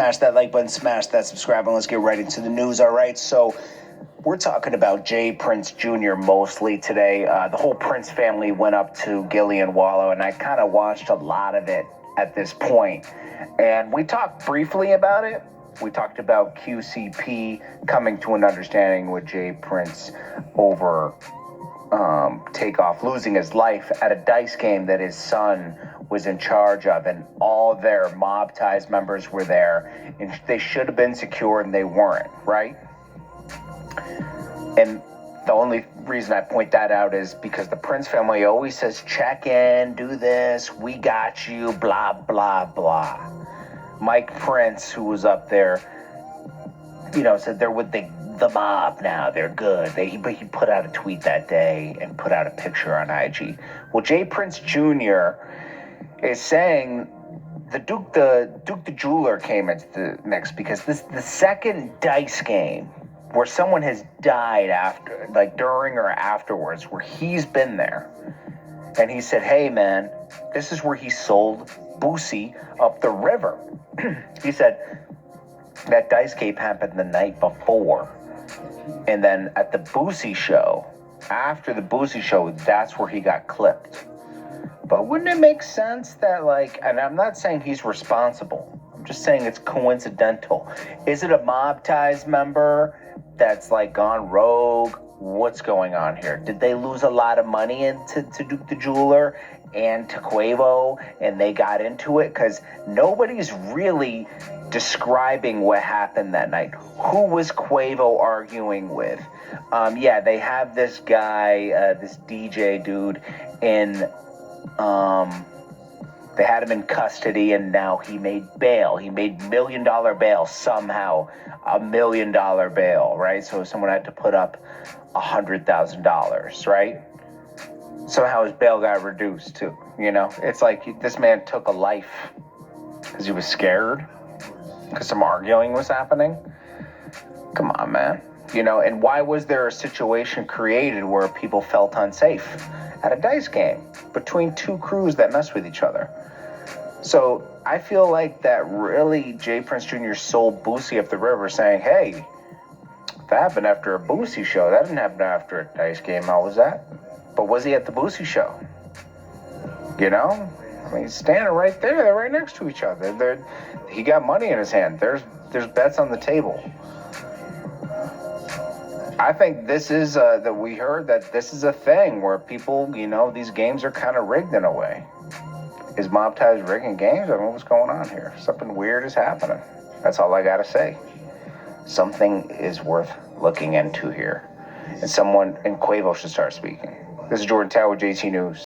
smash that like button, smash that subscribe, and let's get right into the news. All right, so we're talking about Jay Prince Jr. mostly today. The whole Prince family went up to Gillian Wallow, and I kind of watched a lot of it at this point. And we talked briefly about it. We talked about QCP coming to an understanding with Jay Prince over Takeoff losing his life at a dice game that his son was in charge of, and all their mob ties members were there, and they should have been secure, and they weren't, right? And the only reason I point that out is because the Prince family always says, check in, do this, we got you, blah, blah, blah. Mike Prince, who was up there, said they're with the mob now, they're good. He put out a tweet that day and put out a picture on IG. Well, Jay Prince Jr. is saying the Duke the Jeweler came into the mix because the second dice game where someone has died after, like during or afterwards, where he's been there. And he said, hey man, this is where he sold Boosie up the river. He said that dice game happened the night before. And then at the Boosie show, after the Boosie show, that's where he got clipped. But wouldn't it make sense that, and I'm not saying he's responsible, I'm just saying it's coincidental. Is it a mob ties member that's gone rogue? What's going on here? Did they lose a lot of money into Duke the Jeweler and to Quavo, and they got into it? Because nobody's really describing what happened that night. Who was Quavo arguing with? They have this guy, this DJ dude, they had him in custody, and now he made bail. He made $1 million bail somehow, $1 million bail, right? So someone had to put up $100,000, right? Somehow his bail got reduced too. It's like this man took a life because he was scared because some arguing was happening. Come on, man. And why was there a situation created where people felt unsafe at a dice game between two crews that mess with each other? So I feel like that really Jay Prince Jr. sold Boosie up the river, saying, hey, that happened after a Boosie show. That didn't happen after a dice game. How was that? But was he at the Boosie show? He's standing right there. They're right next to each other. He got money in his hand. There's bets on the table. I think this is that we heard that this is a thing where people, these games are kind of rigged in a way. Is mob ties rigging games? I don't know what's going on here. Something weird is happening. That's all I got to say. Something is worth looking into here. And Quavo should start speaking. This is Jordan Tower with JT News.